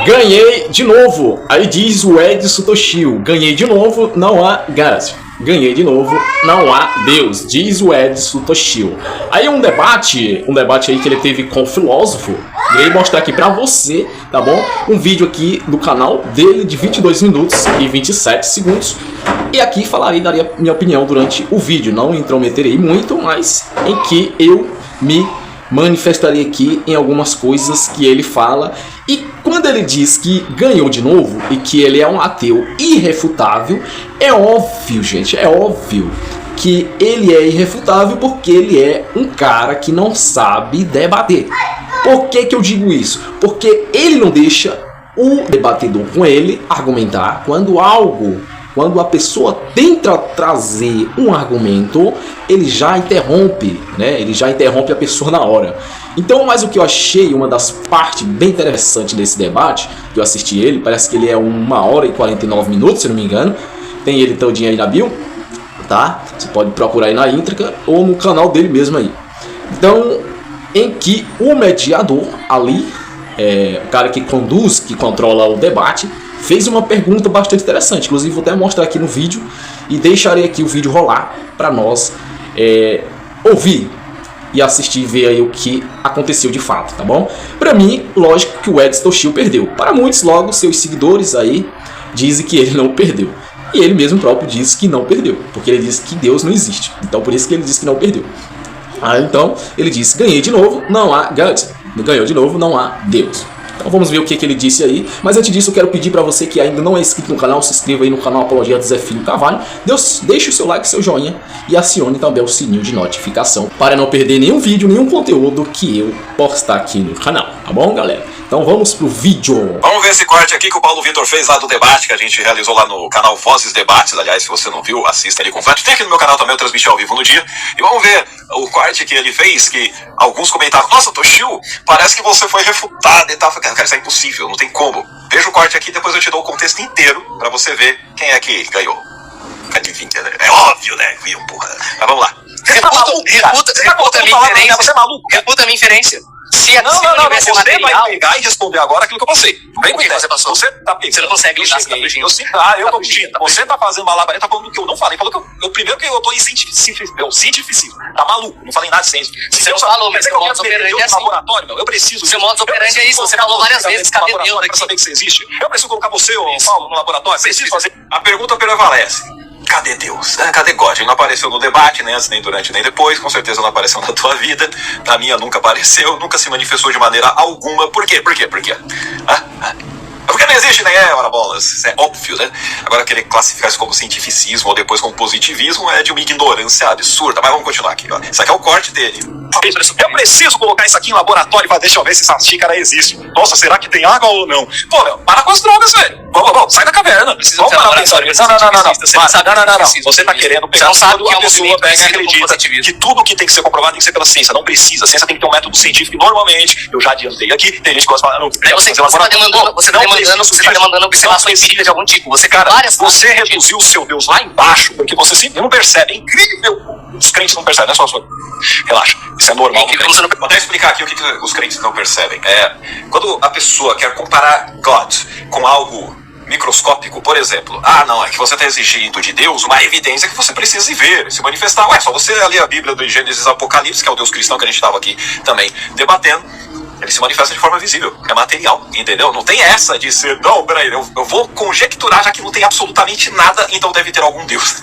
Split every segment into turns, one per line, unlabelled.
Ganhei de novo. Aí diz o Edson Toshio. Ganhei de novo, não há God. Ganhei de novo, não há Deus, diz o Edson Toshio. Aí um debate aí que ele teve com o filósofo. Irei mostrar aqui pra você, tá bom? Um vídeo aqui do canal dele de 22 minutos e 27 segundos. E aqui falarei, daria minha opinião durante o vídeo. Não intrometerei muito, mas em que eu me manifestarei aqui em algumas coisas que ele fala. E quando ele diz que ganhou de novo e que ele é um ateu irrefutável, é óbvio, gente, é óbvio que ele é irrefutável porque ele é um cara que não sabe debater. Por que que eu digo isso? Porque ele não deixa o debatedor com ele argumentar quando a pessoa tenta trazer um argumento, ele já interrompe, né? Ele já interrompe a pessoa na hora. Então, mas o que eu achei, uma das partes bem interessantes desse debate, que eu assisti ele, parece que ele é 1h e 49 minutos, se não me engano. Tem ele todinho aí na bio, tá? Você pode procurar aí na íntegra ou no canal dele mesmo aí. Então, em que o mediador ali, o cara que conduz, que controla o debate, fez uma pergunta bastante interessante. Inclusive vou até mostrar aqui no vídeo e deixarei aqui o vídeo rolar para nós ouvir e assistir e ver aí o que aconteceu de fato, tá bom? Para mim, lógico que o Edson Toshio perdeu. Para muitos, logo, seus seguidores aí dizem que ele não perdeu. E ele mesmo próprio disse que não perdeu, porque ele disse que Deus não existe. Então por isso que ele disse que não perdeu. Então ele disse: ganhei de novo, não há God. Ganhou de novo, não há Deus. Então vamos ver o que ele disse aí. Mas antes disso eu quero pedir para você que ainda não é inscrito no canal, se inscreva aí no canal Apologia de Zé Filho Carvalho. Deixe o seu like, seu joinha e acione também o sininho de notificação para não perder nenhum vídeo, nenhum conteúdo que eu postar aqui no canal. Tá bom, galera? Então vamos pro vídeo.
Vamos ver esse corte aqui que o Paulo Vitor fez lá do debate que a gente realizou lá no canal Vozes Debates. Aliás, se você não viu, assista ele completo. Tem aqui no meu canal também, eu transmiti ao vivo no dia. E vamos ver o corte que ele fez, que alguns comentaram: nossa, Toshio, parece que você foi refutado e tal. Cara, isso é impossível, não tem como. Veja o corte aqui, depois eu te dou o contexto inteiro pra você ver quem é que ganhou. Adivinha, né? É óbvio, né? Porra. Mas vamos lá.
Refuta a minha inferência. Você é maluco? Refuta a minha inferência. Se a
não, você
material,
vai pegar e responder agora aquilo que eu passei. Vem com você passou. Você tá pegando.
Você não consegue lidar, você tá fugindo.
Eu tô fugindo. Você tá fazendo malabarista, tá falando do que eu não falei. Falou que eu primeiro que eu tô em cientificismo. Tá maluco, não falei nada de ciência.
Você não falou, mas seu modus operandi é assim.
Laboratório, meu, eu preciso.
Seu modus operandi é isso, você falou várias vezes. Cadê Deus aqui?
Pra saber que você existe. Eu preciso colocar você, Paulo, no laboratório. Preciso fazer. A pergunta prevalece. Cadê Deus? Cadê God? Ele não apareceu no debate, nem antes, nem durante, nem depois. Com certeza não apareceu na tua vida. Na minha nunca apareceu, nunca se manifestou de maneira alguma. Por quê? Porque não existe, nem ora bolas. Isso é óbvio, né? Agora querer classificar isso como cientificismo ou depois como positivismo é de uma ignorância absurda. Mas vamos continuar aqui, ó. Isso aqui é o corte dele. Eu preciso colocar isso aqui em laboratório pra deixa eu ver se essa xícara existe. Nossa, será que tem água ou não? Pô, meu, para com as drogas, velho. Vamos, sai da caverna. Vamos parar pensar. Não. Você tá querendo pegar tudo que a pessoa pega e acredita que tudo que tem que ser comprovado tem que ser pela ciência. Não precisa. A ciência tem que ter um método científico. Normalmente, eu já adiantei aqui, tem gente que gosta de falar.
Você tá demandando observação empírica de algum tipo.
Você reduziu o seu Deus lá embaixo porque você simplesmente não percebe. É incrível. Os crentes não percebem, não é só a sua. Relaxa, isso é normal. Vou até explicar aqui o que os crentes não percebem. Quando a pessoa quer comparar God com algo microscópico, por exemplo, não, é que você está exigindo de Deus uma evidência que você precisa ver, se manifestar. Só você ler a Bíblia do Gênesis Apocalipse, que é o Deus cristão que a gente estava aqui também debatendo. Ele se manifesta de forma visível, é material, entendeu? Não tem essa de ser, não, peraí, eu vou conjecturar já que não tem absolutamente nada, então deve ter algum Deus.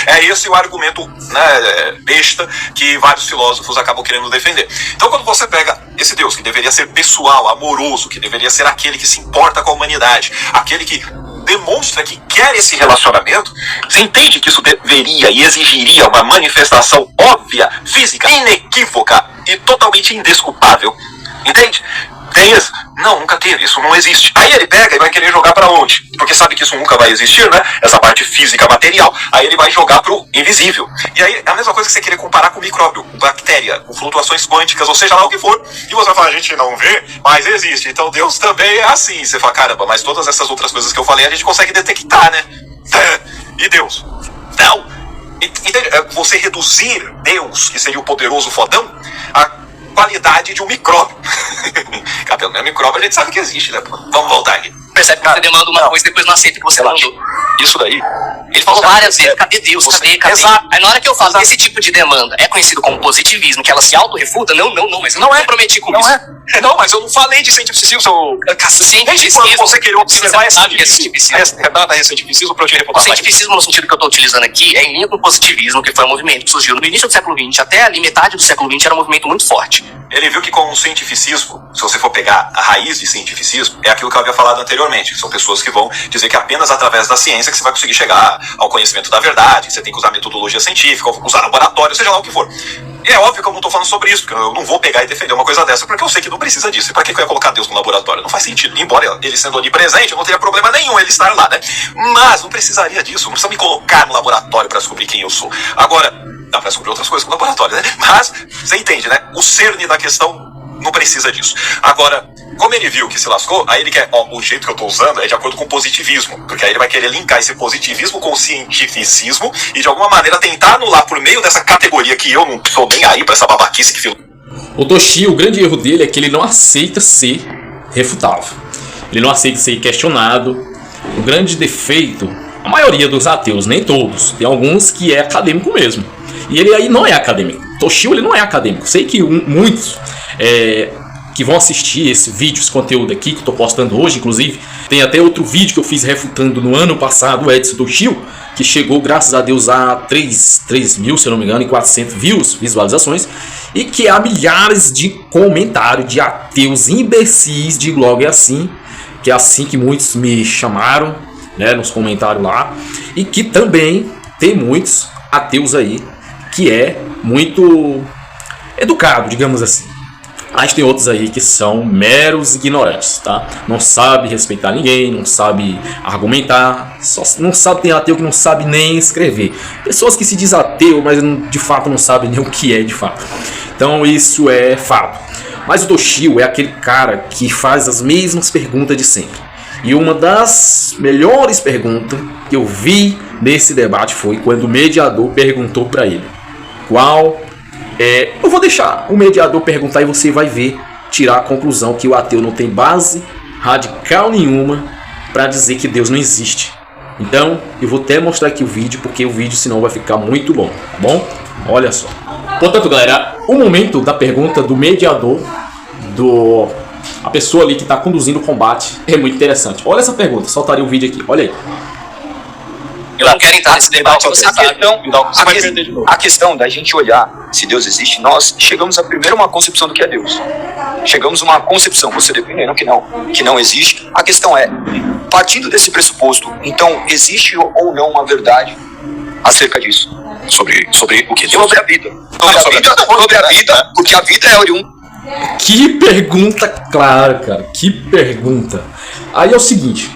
É esse o argumento, né, besta que vários filósofos acabam querendo defender. Então quando você pega esse Deus, que deveria ser pessoal, amoroso, que deveria ser aquele que se importa com a humanidade, aquele que demonstra que quer esse relacionamento, você entende que isso deveria e exigiria uma manifestação óbvia, física, inequívoca e totalmente indesculpável. Entende? Tem isso? Não, nunca teve, isso não existe. Aí ele pega e vai querer jogar pra onde? Porque sabe que isso nunca vai existir, né? Essa parte física, material. Aí ele vai jogar pro invisível. E aí é a mesma coisa que você querer comparar com micróbio, com bactéria, com flutuações quânticas, ou seja lá o que for. E você vai falar, a gente não vê, mas existe. Então Deus também é assim. Você fala, caramba, mas todas essas outras coisas que eu falei a gente consegue detectar, né? E Deus? Não. Entende? Você reduzir Deus, que seria o poderoso fodão, a qualidade de um micróbio. Cara, pelo menos micróbio a gente sabe que existe, né? Vamos voltar aqui.
Percebe que você demanda uma coisa e depois não aceita o que você mandou.
Isso daí.
Ele falou várias vezes, cadê Deus? Cadê?
Exato.
Aí na hora que eu falo esse tipo de demanda é conhecido como positivismo, que ela se auto-refuta, não, mas eu não comprometi com isso.
Não, mas eu não falei de cientificismo, seu...
Cientificismo,
você queria observar esse
cientificismo.
Renata, cientificismo pra eu te refutar.
O cientificismo, no sentido que eu estou utilizando aqui, é em linha com o positivismo, que foi um movimento que surgiu no início do século XX, até ali metade do século XX, era um movimento muito forte.
Ele viu que com o cientificismo, se você for pegar a raiz de cientificismo, é aquilo que eu havia falado anteriormente, que são pessoas que vão dizer que é apenas através da ciência que você vai conseguir chegar ao conhecimento da verdade, que você tem que usar metodologia científica, usar laboratório, seja lá o que for. E é óbvio que eu não estou falando sobre isso, porque eu não vou pegar e defender uma coisa dessa, porque eu sei que não precisa disso. E pra que eu ia colocar Deus no laboratório? Não faz sentido. Embora ele sendo onipresente, eu não teria problema nenhum ele estar lá, né? Mas não precisaria disso, não precisa me colocar no laboratório para descobrir quem eu sou. Agora, dá pra descobrir outras coisas com o laboratório, né? Mas, você entende, né? O cerne da questão não precisa disso. Agora, como ele viu que se lascou, aí ele quer, o jeito que eu tô usando é de acordo com o positivismo, porque aí ele vai querer linkar esse positivismo com o cientificismo e de alguma maneira tentar anular por meio dessa categoria que eu não sou nem aí pra essa babaquice que filo.
O Toshio, o grande erro dele é que ele não aceita ser refutável. Ele não aceita ser questionado. O grande defeito, a maioria dos ateus, nem todos, tem alguns que é acadêmico mesmo. E ele aí não é acadêmico. Toshio, ele não é acadêmico. Sei que muitos que vão assistir esse vídeo, esse conteúdo aqui que eu tô postando hoje, inclusive, tem até outro vídeo que eu fiz refutando no ano passado o Edson Toshio, que chegou, graças a Deus, a 3 mil, se eu não me engano, e 400 visualizações, e que há milhares de comentários de ateus imbecis de blog assim, que é assim que muitos me chamaram, né, nos comentários lá, e que também tem muitos ateus aí que é muito educado, digamos assim. Mas tem outros aí que são meros ignorantes, tá? Não sabe respeitar ninguém, não sabe argumentar, não sabe, tem ateu que não sabe nem escrever. Pessoas que se diz ateu, mas de fato não sabem nem o que é de fato. Então isso é fato. Mas o Toshio é aquele cara que faz as mesmas perguntas de sempre. E uma das melhores perguntas que eu vi nesse debate foi quando o mediador perguntou para ele qual... eu vou deixar o mediador perguntar e você vai ver, tirar a conclusão que o ateu não tem base radical nenhuma para dizer que Deus não existe. Então, eu vou até mostrar aqui o vídeo, porque o vídeo senão vai ficar muito bom, tá bom? Olha só. Portanto, galera, o momento da pergunta do mediador, a pessoa ali que está conduzindo o combate, é muito interessante. Olha essa pergunta, soltaria o vídeo aqui, olha aí.
Eu não quero entrar nesse debate.
A questão da gente olhar se Deus existe, nós chegamos a primeiro uma concepção do que é Deus. Chegamos a uma concepção, você defendendo que não existe. A questão é, partindo desse pressuposto, então existe ou não uma verdade acerca disso?
Sobre o que?
Sobre a vida. Sobre a vida, porque a vida é oriunda.
Que pergunta clara, cara. Que pergunta. Aí é o seguinte,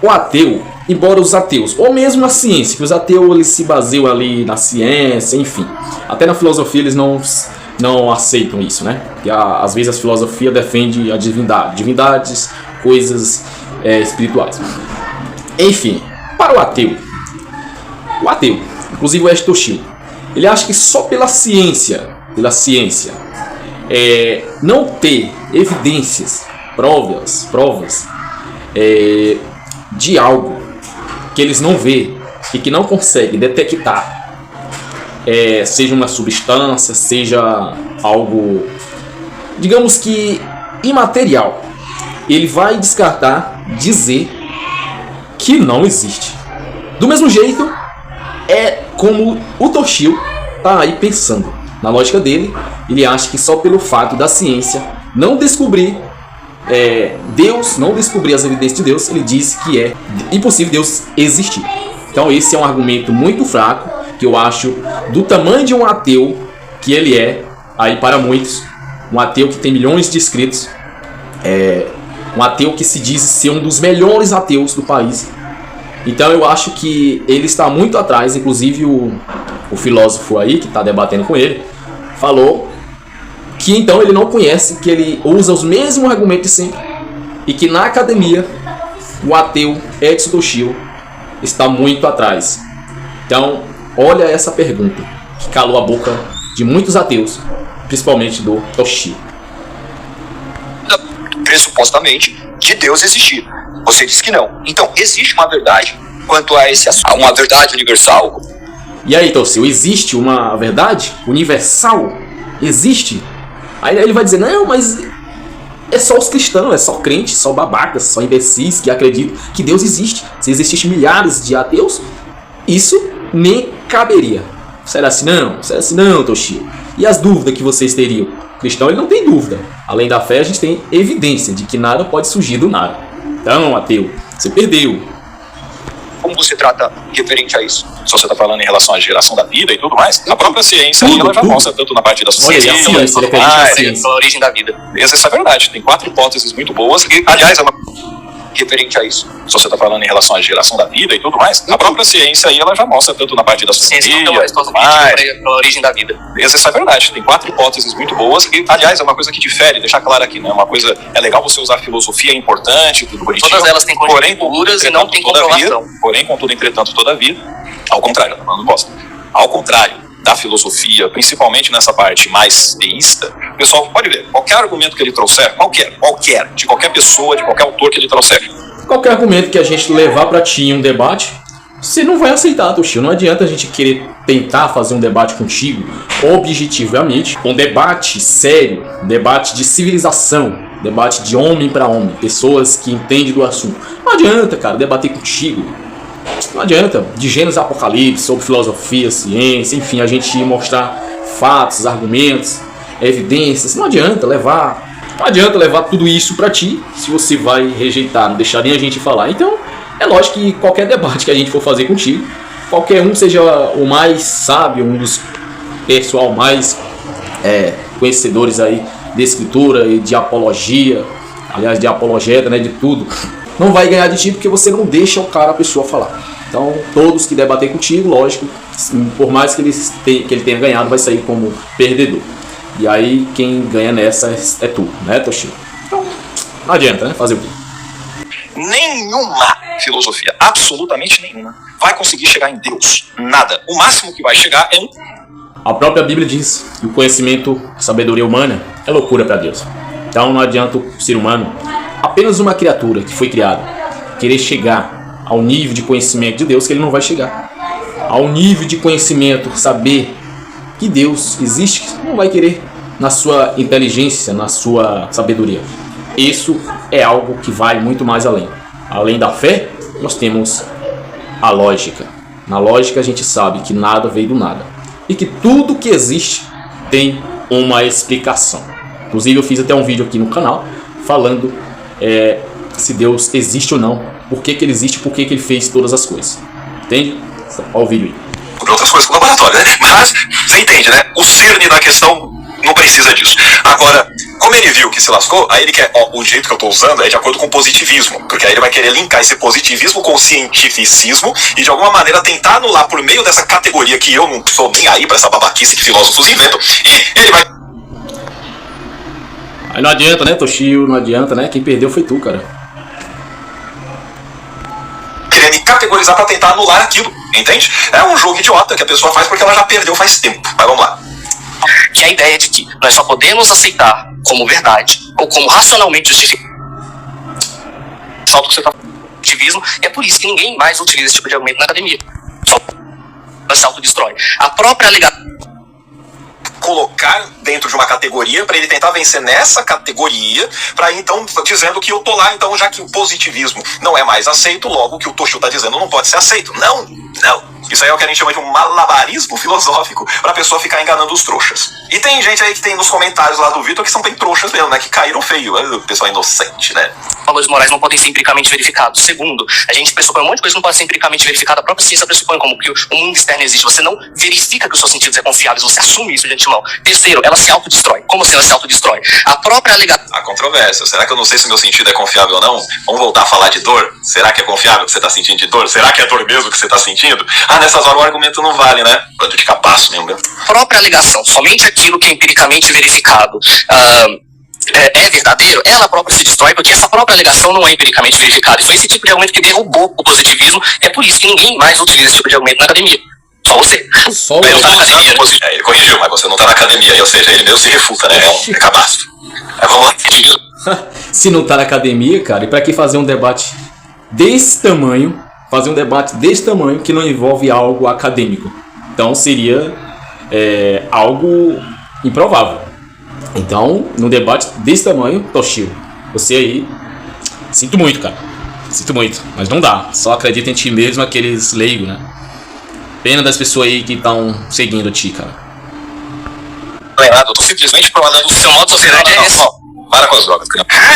o ateu, embora os ateus, ou mesmo a ciência, que os ateus eles se baseiam ali na ciência, enfim, até na filosofia eles não aceitam isso, né? E às vezes a filosofia defende a divindades, coisas espirituais. Enfim, para o ateu, inclusive o Edson Toshio, ele acha que só pela ciência, não ter evidências, provas de algo que eles não vê e que não conseguem detectar, seja uma substância, seja algo, digamos que imaterial, ele vai descartar, dizer que não existe. Do mesmo jeito, é como o Toshio tá aí pensando. Na lógica dele, ele acha que só pelo fato da ciência não descobrir Deus, não descobrir as evidências de Deus, ele diz que é impossível Deus existir. Então esse é um argumento muito fraco, que eu acho do tamanho de um ateu que ele é, aí para muitos, um ateu que tem milhões de inscritos, um ateu que se diz ser um dos melhores ateus do país. Então eu acho que ele está muito atrás, inclusive o filósofo aí que está debatendo com ele, falou que então ele não conhece, que ele usa os mesmos argumentos de sempre e que na academia o ateu Edson Toshio está muito atrás. Então olha essa pergunta que calou a boca de muitos ateus, principalmente do Toshio.
Pressupostamente de Deus existir. Você diz que não. Então, existe uma verdade quanto a esse assunto, uma verdade universal.
E aí, Toshio, existe uma verdade universal? Existe? Aí ele vai dizer, não, mas é só os cristãos, é só crentes, só babacas, só imbecis que acreditam que Deus existe. Se existissem milhares de ateus, isso nem caberia. Será assim não? Será assim não, Toshio? E as dúvidas que vocês teriam? O cristão, ele não tem dúvida. Além da fé, a gente tem evidência de que nada pode surgir do nada. Então, ateu, você perdeu.
Como você trata referente a isso?
Se você está falando em relação à geração da vida e tudo mais, a própria ciência aí, ela já mostra tanto na parte da sociedade,
a origem da vida.
Isso é verdade. Tem 4 hipóteses muito boas e, aliás, é uma...
referente a isso.
Se você está falando em relação à geração da vida e tudo mais, a própria ciência aí, ela já mostra tanto na parte da sociedade,
pela origem da vida.
Isso é verdade. Tem 4 hipóteses muito boas e, aliás, é uma coisa que difere, deixar claro aqui, né? Uma coisa, é legal você usar filosofia, é importante, tudo bonitinho.
Todas elas têm conjecturas e não tem comprovação.
Porém, contudo, entretanto, todavia, ao contrário, eu não gosto. Ao contrário da filosofia, principalmente nessa parte mais teísta, o pessoal pode ver, qualquer argumento que ele trouxer, de qualquer pessoa, de qualquer autor que ele trouxer.
Qualquer argumento que a gente levar pra ti em um debate, você não vai aceitar, Toshio. Não adianta a gente querer tentar fazer um debate contigo objetivamente. Um debate sério, debate de civilização, debate de homem para homem, pessoas que entendem do assunto. Não adianta, cara, debater contigo. Não adianta, de Gênesis a Apocalipse, sobre filosofia, ciência, enfim, a gente mostrar fatos, argumentos, evidências. Não adianta levar tudo isso pra ti se você vai rejeitar, não deixar nem a gente falar. Então, é lógico que qualquer debate que a gente for fazer contigo, qualquer um, seja o mais sábio, um dos pessoal mais conhecedores aí de escritura e de apologia, aliás, de apologeta, né, de tudo, não vai ganhar de ti porque você não deixa a pessoa falar. Então, todos que debater contigo, lógico, por mais que ele tenha ganhado, vai sair como perdedor. E aí, quem ganha nessa é tu, né, Toshio? Então, não adianta, né, fazer o quê?
Nenhuma filosofia, absolutamente nenhuma, vai conseguir chegar em Deus. Nada. O máximo que vai chegar é um...
A própria Bíblia diz que o conhecimento, a sabedoria humana, é loucura para Deus. Então, não adianta o ser humano, apenas uma criatura que foi criada, querer chegar ao nível de conhecimento de Deus, que ele não vai chegar. Ao nível de conhecimento, saber que Deus existe, não vai querer na sua inteligência, na sua sabedoria. Isso é algo que vai muito mais além. Além da fé, nós temos a lógica. Na lógica a gente sabe que nada veio do nada. E que tudo que existe tem uma explicação. Inclusive eu fiz até um vídeo aqui no canal falando se Deus existe ou não, por que ele existe, por que ele fez todas as coisas. Entende? Olha o vídeo aí.
Por outras coisas do laboratório, né? Mas, você entende, né? O cerne da questão não precisa disso. Agora, como ele viu que se lascou, aí ele quer, o jeito que eu tô usando é de acordo com o positivismo, porque aí ele vai querer linkar esse positivismo com o cientificismo e de alguma maneira tentar anular por meio dessa categoria que eu não sou nem aí pra essa babaquice que filósofos inventam, e ele vai...
Aí não adianta, né, Toshio? Não adianta, né? Quem perdeu foi tu, cara.
Querendo me categorizar pra tentar anular aquilo, entende? É um jogo idiota que a pessoa faz porque ela já perdeu faz tempo. Mas vamos lá.
Que é a ideia de que nós só podemos aceitar como verdade ou como racionalmente justificado o que você está falando. É por isso que ninguém mais utiliza esse tipo de argumento na academia. Só se autodestrói. A própria alegação
colocar dentro de uma categoria para ele tentar vencer nessa categoria, para então dizendo que eu tô lá, então já que o positivismo não é mais aceito, logo o que o Toshio tá dizendo não pode ser aceito. Não. Isso aí é o que a gente chama de um malabarismo filosófico pra pessoa ficar enganando os trouxas. E tem gente aí que tem nos comentários lá do Vitor que são bem trouxas mesmo, né? Que caíram feio. O pessoal inocente, né?
Valores morais não podem ser empiricamente verificados. Segundo, a gente pressupõe um monte de coisa que não pode ser empiricamente verificada. A própria ciência pressupõe como que o mundo externo existe. Você não verifica que os seus sentidos são confiáveis, você assume isso de antemão. Terceiro, ela se autodestrói. Como assim ela se autodestrói? A própria alegação...
A controvérsia. Será que eu não sei se o meu sentido é confiável ou não? Vamos voltar a falar de dor? Será que é confiável que você tá sentindo de dor? Será que é dor mesmo que você tá sentindo? Nessas horas o argumento não vale, né? Bando de capaço mesmo.
Própria alegação, somente aquilo que é empiricamente verificado é verdadeiro, ela própria se destrói, porque essa própria alegação não é empiricamente verificada. E foi esse tipo de argumento que derrubou o positivismo. É por isso que ninguém mais utiliza esse tipo de argumento na academia. Só você.
Só
Ele não tá na
você.
academia, né? Ele corrigiu, mas você não tá na academia, ou seja, ele mesmo se refuta, né? É cabaço. Vamos lá.
Se não tá na academia, cara, e pra que fazer um debate desse tamanho? Fazer um debate desse tamanho que não envolve algo acadêmico. Então seria algo improvável. Então, num debate desse tamanho, Toshio, você aí, sinto muito, cara. Sinto muito, mas não dá. Só acredita em ti mesmo, aqueles leigos, né? Pena das pessoas aí que estão seguindo ti, cara.
Renato, eu tô simplesmente falando do seu modo de
operandi é esse.
Para com as drogas.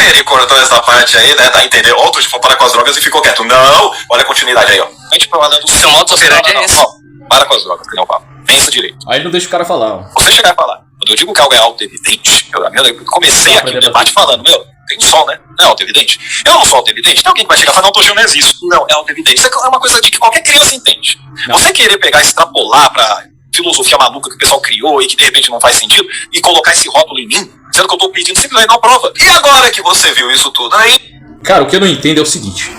Ele cortou essa parte aí, né? Tá entendendo? Ó, tu tipo, para com as drogas e ficou quieto. Não! Olha a continuidade aí, ó. A gente falando do
seu modo de operandi é esse.
Para com as drogas, que não papo. Pensa direito.
Aí não deixa o cara falar, ó.
Você chegar a falar. Quando eu digo que algo é auto-evidente, eu comecei aqui o debate falando, tem um sol, né? Não é auto-evidente? Eu não sou auto-evidente? Tem alguém que vai chegar e falar, não, Toshio, não é isso. Não, é auto-evidente. Isso é uma coisa de que qualquer criança entende. Não. Você querer pegar e extrapolar pra filosofia maluca que o pessoal criou e que de repente não faz sentido e colocar esse rótulo em mim, sendo que eu tô pedindo simplesmente uma prova. E agora que você viu isso tudo aí?
Cara, o que eu não entendo é o seguinte.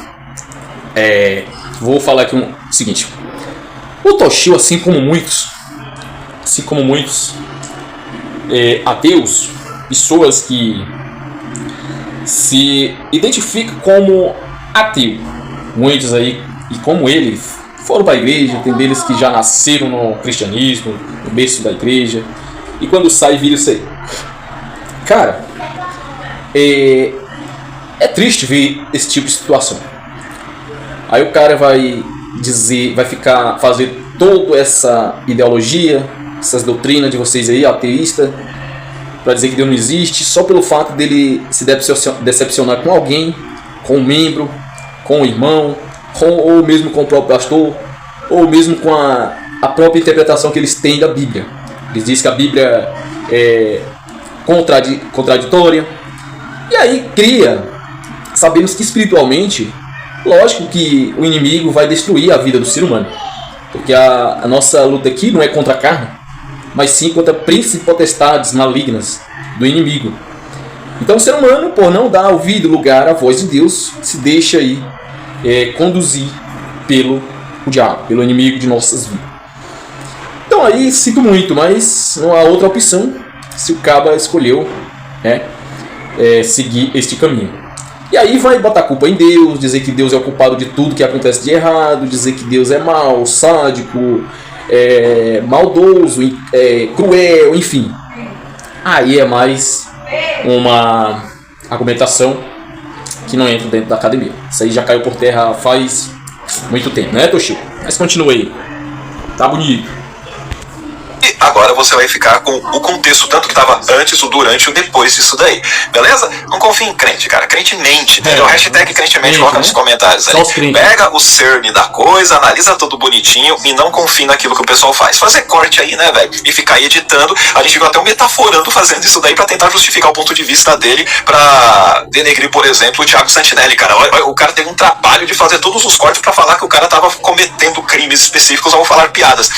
Vou falar aqui o seguinte. O Toshio, assim como muitos ateus, pessoas que se identificam como ateu, muitos aí, e como ele, foram para a igreja, tem deles que já nasceram no cristianismo, no berço da igreja, e quando sai, vira isso aí. Cara, é triste ver esse tipo de situação. Aí o cara vai fazer toda essa ideologia, essas doutrinas de vocês aí, ateísta, para dizer que Deus não existe, só pelo fato dele se decepcionar com alguém, com um membro, com um irmão, ou mesmo com o próprio pastor, ou mesmo com a própria interpretação que eles têm da Bíblia. Eles dizem que a Bíblia é contraditória. E aí sabemos que espiritualmente, lógico que o inimigo vai destruir a vida do ser humano. Porque a nossa luta aqui não é contra a carne, mas sim contra príncipes e potestades malignas do inimigo. Então o ser humano, por não dar ouvido, lugar à voz de Deus, se deixa aí conduzir pelo diabo, pelo inimigo de nossas vidas. Então aí sinto muito, mas não há outra opção se o caba escolheu seguir este caminho. E aí vai botar a culpa em Deus, dizer que Deus é o culpado de tudo que acontece de errado, dizer que Deus é mau, sádico, maldoso, cruel, enfim. Aí é mais uma argumentação que não entra dentro da academia. Isso aí já caiu por terra faz muito tempo, né, Toshio? Mas continua aí. Tá bonito.
E agora você vai ficar com o contexto, tanto que estava antes, o durante e o depois disso daí. Beleza? Não confia em crente, cara. Crente mente. Entendeu? Hashtag crente mente, coloca nos comentários aí. Pega o cerne da coisa, analisa tudo bonitinho e não confia naquilo que o pessoal faz. Fazer corte aí, né, velho? E ficar aí editando. A gente viu até o Metaforando fazendo isso daí pra tentar justificar o ponto de vista dele pra denegrir, por exemplo, o Thiago Santinelli, cara. O cara teve um trabalho de fazer todos os cortes pra falar que o cara tava cometendo crimes específicos ao falar piadas.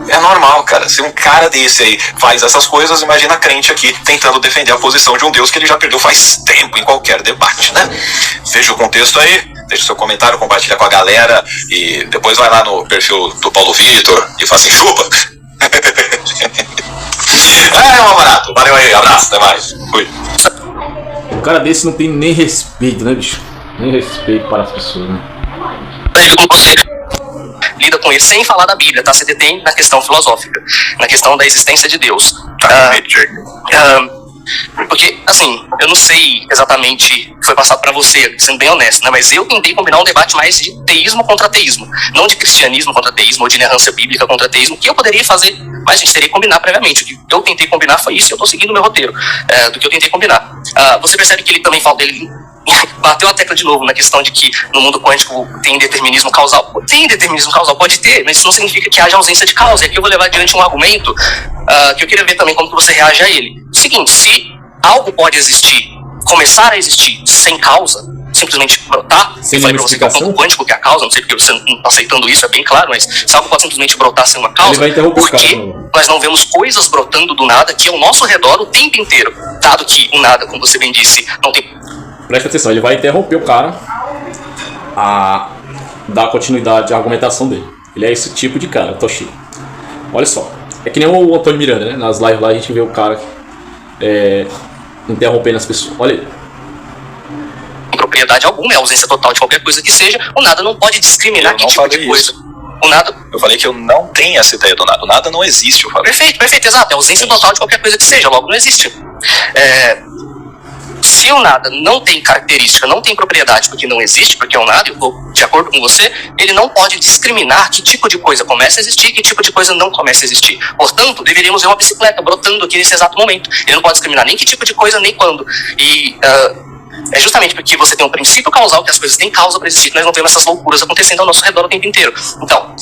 É normal, cara. Se um cara desse aí faz essas coisas, imagina crente aqui tentando defender a posição de um Deus que ele já perdeu faz tempo em qualquer debate, né? Veja o contexto aí, deixa seu comentário, compartilha com a galera e depois vai lá no perfil do Paulo Vitor e fala assim, chupa! Meu barato, valeu aí, abraço, até mais. Fui.
O cara desse não tem nem respeito, né, bicho? Nem respeito para as pessoas, né?
Lida com isso sem falar da Bíblia, tá? Você detém na questão filosófica, na questão da existência de Deus. Porque, assim, eu não sei exatamente o que foi passado pra você, sendo bem honesto, né? Mas eu tentei combinar um debate mais de teísmo contra teísmo, não de cristianismo contra teísmo ou de inerrância bíblica contra teísmo, que eu poderia fazer, mas a gente teria que combinar previamente. O que eu tentei combinar foi isso e eu tô seguindo o meu roteiro do que eu tentei combinar. Você percebe que ele também fala dele. Bateu a tecla de novo na questão de que no mundo quântico tem determinismo causal. Tem determinismo causal, pode ter, mas isso não significa que haja ausência de causa. E aqui eu vou levar adiante um argumento que eu queria ver também como que você reage a ele. Seguinte, se algo pode existir, começar a existir sem causa, simplesmente brotar,
sem
eu falei pra você que é o campo quântico que é a causa, não sei porque você não está aceitando isso, é bem claro, mas se algo pode simplesmente brotar sem uma causa, por que nós não vemos coisas brotando do nada que é ao nosso redor o tempo inteiro, dado que o nada, como você bem disse, não tem...
Presta atenção, ele vai interromper o cara a dar continuidade à argumentação dele. Ele é esse tipo de cara, Toshi. Olha só. É que nem o Antônio Miranda, né? Nas lives lá a gente vê o cara interrompendo as pessoas. Olha aí.
Propriedade alguma, é ausência total de qualquer coisa que seja. O nada não pode discriminar que tipo de coisa. O nada...
Eu falei que eu não tenho essa ideia do nada. O nada não existe, eu falei.
Perfeito, exato. É ausência total de qualquer coisa que seja, logo não existe. Se o nada não tem característica, não tem propriedade porque não existe, porque é um nada, eu vou de acordo com você, ele não pode discriminar que tipo de coisa começa a existir e que tipo de coisa não começa a existir. Portanto, deveríamos ver uma bicicleta brotando aqui nesse exato momento. Ele não pode discriminar nem que tipo de coisa, nem quando. E é justamente porque você tem um princípio causal, que as coisas têm causa para existir, que nós não vemos essas loucuras acontecendo ao nosso redor o tempo inteiro. Então,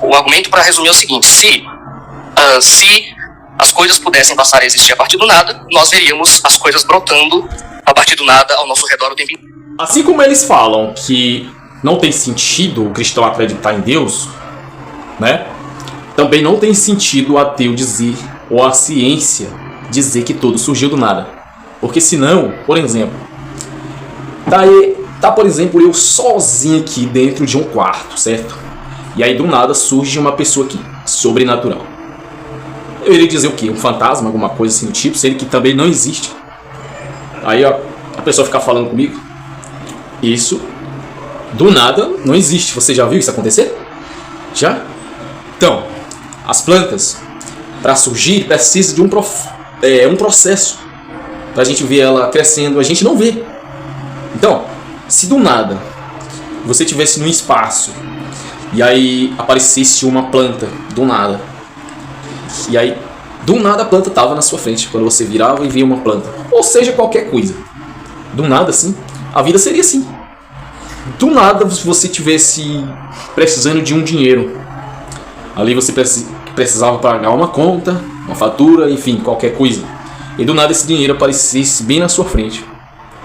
o argumento para resumir é o seguinte: se as coisas pudessem passar a existir a partir do nada, nós veríamos as coisas brotando a partir do nada ao nosso redor o tempo inteiro.
Assim como eles falam que não tem sentido o cristão acreditar em Deus, né? Também não tem sentido o ateu dizer, ou a ciência dizer que tudo surgiu do nada. Porque senão, por exemplo, tá por exemplo eu sozinho aqui dentro de um quarto, certo? E aí do nada surge uma pessoa aqui, sobrenatural. Eu iria dizer o quê? Um fantasma, alguma coisa assim do tipo, sendo que também não existe. Aí ó, a pessoa ficar falando comigo. Isso, do nada, não existe. Você já viu isso acontecer? Já? Então, as plantas, para surgir, precisa de um processo. Pra gente ver ela crescendo, a gente não vê. Então, se do nada você estivesse num espaço e aí aparecesse uma planta, do nada, e aí do nada a planta estava na sua frente, quando você virava e via uma planta, ou seja, qualquer coisa, do nada assim, a vida seria assim. Do nada, se você tivesse precisando de um dinheiro, ali você precisava pagar uma conta, uma fatura, enfim, qualquer coisa, e do nada esse dinheiro aparecesse bem na sua frente.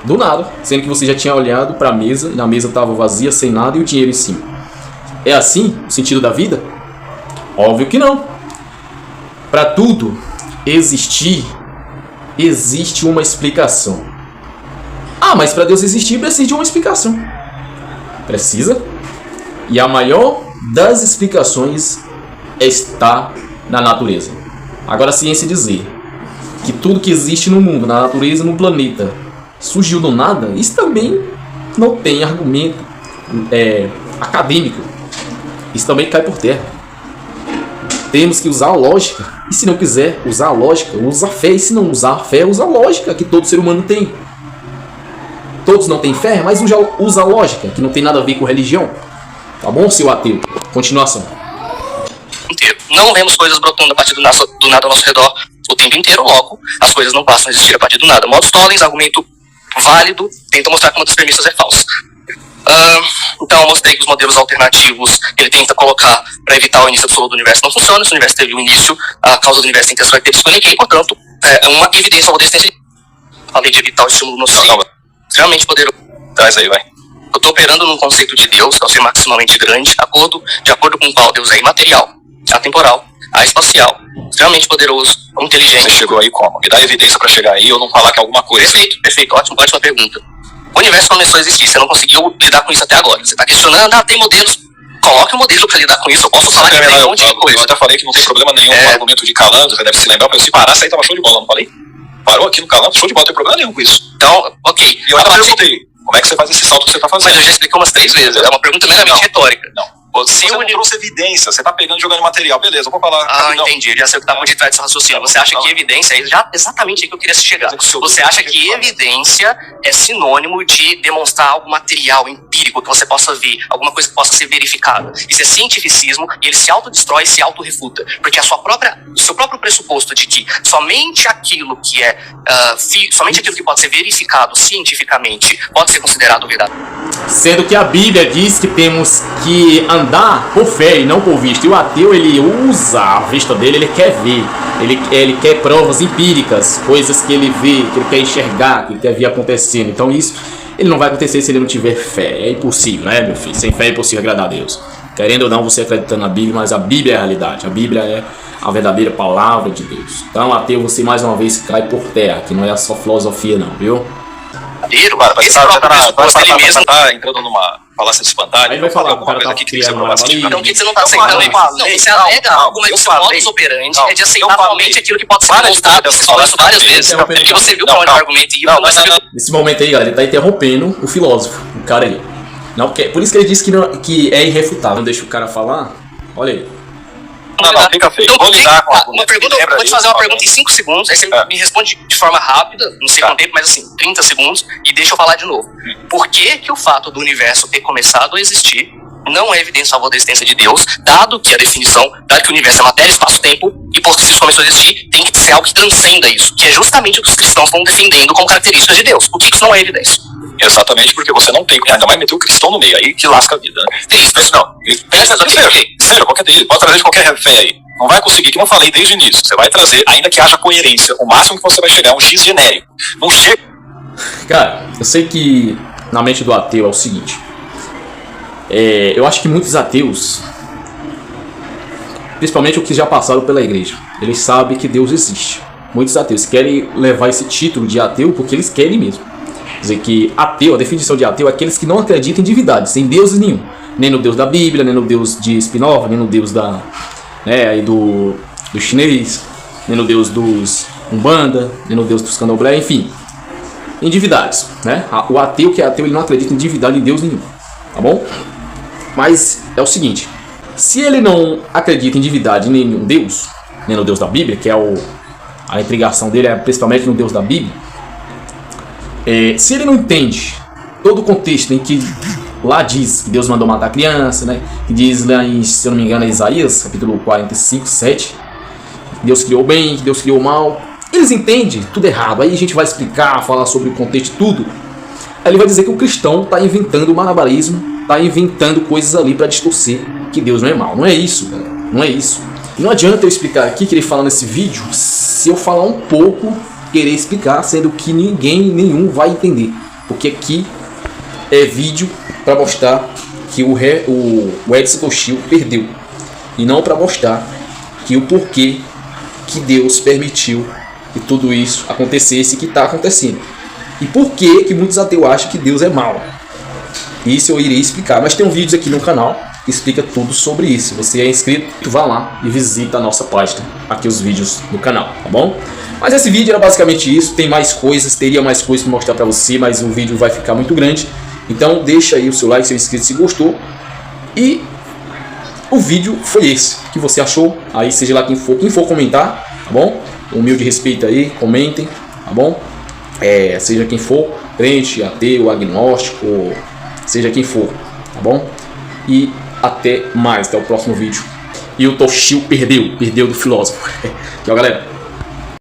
Do nada, sendo que você já tinha olhado para a mesa, e na mesa estava vazia, sem nada, e o dinheiro em cima. É assim o sentido da vida? Óbvio que não. Para tudo existir, existe uma explicação. Ah, mas para Deus existir precisa de uma explicação. Precisa. E a maior das explicações está na natureza. Agora a ciência dizer que tudo que existe no mundo, na natureza, no planeta, surgiu do nada, isso também não tem argumento acadêmico. Isso também cai por terra. Temos que usar a lógica. E se não quiser usar a lógica, usa a fé. E se não usar a fé, usa a lógica que todo ser humano tem. Todos não têm fé, mas usa a lógica, que não tem nada a ver com religião. Tá bom, seu ateu? Continuação.
Não vemos coisas brotando a partir do nada ao nosso redor o tempo inteiro, logo as coisas não passam a existir a partir do nada. Modos Tollens, argumento válido, tenta mostrar que uma das premissas é falsa. Então eu mostrei que os modelos alternativos que ele tenta colocar para evitar o início absoluto do universo não funcionam. Se o universo teve um início, a causa do universo tem que ter sua característica única e, portanto, é uma evidência ou existência. Além de evitar o estímulo nocivo, extremamente poderoso.
Traz aí, vai.
Eu estou operando num conceito de Deus, ao ser maximamente grande, de acordo com o qual Deus é imaterial, atemporal, espacial, extremamente poderoso, inteligente.
Você chegou aí como? Me dá evidência para chegar aí ou não falar que é alguma coisa.
Perfeito, ótima pergunta. O universo começou a existir, você não conseguiu lidar com isso até agora. Você está questionando, tem modelos, coloque um modelo para lidar com isso, eu posso falar que tem um monte de coisa.
Eu até falei que não tem problema nenhum com o argumento de Calandro, você deve se lembrar, porque se parasse aí tava show de bola, não falei? Parou aqui no Calandro, show de bola, não tem problema nenhum com isso.
Então, ok.
E eu ainda perguntei, como é que você faz esse salto que você está fazendo?
Mas eu já expliquei umas 3 vezes, é uma pergunta meramente retórica.
Não. Você não trouxe evidência, você tá pegando e jogando material, beleza, eu vou falar.
Rapidão. Entendi, já sei o que tá por detrás desse raciocínio. Você acha que evidência é exatamente aí que eu queria chegar. Você acha que evidência é sinônimo de demonstrar algo material, empírico, que você possa ver, alguma coisa que possa ser verificada. Isso é cientificismo e ele se autodestrói e se autorrefuta. Porque o seu próprio pressuposto de que somente aquilo que somente aquilo que pode ser verificado cientificamente pode ser considerado verdade.
Sendo que a Bíblia diz que temos que andar por fé e não por vista. E o ateu, ele usa a vista dele, ele quer ver. Ele quer provas empíricas, coisas que ele vê, que ele quer enxergar, que ele quer ver acontecendo. Então isso, ele não vai acontecer se ele não tiver fé. É impossível, né, meu filho? Sem fé é impossível agradar a Deus. Querendo ou não, você acreditando na Bíblia, mas a Bíblia é a realidade. A Bíblia é a verdadeira palavra de Deus. Então, ateu, você mais uma vez cai por terra, que não é só filosofia não, viu?
verdadeiro,
Para,
esse próprio pressuposto ele mesmo...
tá entrando numa falácia de espantalho.
Aí vai falar,
alguma coisa aqui que tem que ser provado.
Então, o que você não está aceitando? Não, você alega algo, mas o seu modus operandi é de aceitar somente aquilo que pode ser demonstrado, você falou isso várias vezes, porque você viu para onde o argumento ia.
Nesse momento aí, galera, ele tá interrompendo o filósofo, o cara aí. Não, por isso que ele disse que é irrefutável. Não deixa o cara falar. Olha aí.
Não, fica feio.
Então,
Vou lidar com
uma pergunta, eu vou te fazer uma pergunta em 5 segundos, aí você me responde de forma rápida, não sei quanto tempo, mas assim, 30 segundos, e deixa eu falar de novo. Por que o fato do universo ter começado a existir não é evidência a favor da existência de Deus, dado que a definição, dado que o universo é matéria, espaço, tempo, e por que isso começou a existir, tem que ser algo que transcenda isso, que é justamente o que os cristãos estão defendendo como características de Deus. Por que isso não é evidência?
Exatamente porque você não tem, ainda mais meter o cristão no meio, aí que lasca a vida, né?
Cristos,
não. Seja, qualquer dele, pode trazer de qualquer fé aí. Não vai conseguir, que eu falei desde o início. Você vai trazer, ainda que haja coerência, o máximo que você vai chegar é um X genérico. Não chega.
Cara, eu sei que na mente do ateu é o seguinte. Eu acho que muitos ateus, principalmente os que já passaram pela igreja, eles sabem que Deus existe. Muitos ateus querem levar esse título de ateu porque eles querem mesmo. Quer dizer que ateu, a definição de ateu é aqueles que não acreditam em divindade, sem Deus nenhum. Nem no Deus da Bíblia, nem no Deus de Spinoza, nem no Deus da, aí do chinês, nem no Deus dos Umbanda, nem no Deus dos Candomblé, enfim. Em divindades, né? O ateu que é ateu, ele não acredita em divindade em Deus nenhum, tá bom? Mas é o seguinte, se ele não acredita em divindade em nenhum Deus, nem no Deus da Bíblia, que é a intrigação dele é principalmente no Deus da Bíblia, se ele não entende todo o contexto em que lá diz que Deus mandou matar a criança, né? Que diz lá em, se eu não me engano, é Isaías, capítulo 45, 7, que Deus criou o bem, que Deus criou o mal. Eles entendem tudo errado. Aí a gente vai explicar, falar sobre o contexto e tudo. Aí ele vai dizer que o cristão está inventando malabarismo, está inventando coisas ali para distorcer que Deus não é mal. Não é isso, galera. Não é isso. E não adianta eu explicar aqui, querer falar nesse vídeo, se eu falar um pouco, querer explicar, sendo que nenhum vai entender. Porque aqui é vídeo para mostrar que o Edson Toshio perdeu. E não para mostrar que o porquê que Deus permitiu que tudo isso acontecesse e que está acontecendo. E por que muitos ateus acham que Deus é mau. Isso eu irei explicar. Mas tem um vídeo aqui no canal que explica tudo sobre isso. Se você é inscrito, vá lá e visita a nossa página. Aqui os vídeos do canal, tá bom? Mas esse vídeo era basicamente isso. Tem mais coisas, teria mais coisas para mostrar para você, mas o vídeo vai ficar muito grande. Então deixa aí o seu like, seu inscrito se gostou. E o vídeo foi esse que você achou. Aí seja lá quem for comentar, tá bom? Humilde respeito aí, comentem, tá bom? Seja quem for, crente, ateu, agnóstico, seja quem for, tá bom? E até mais, até o próximo vídeo. E o Toshio perdeu do filósofo. Tchau, galera.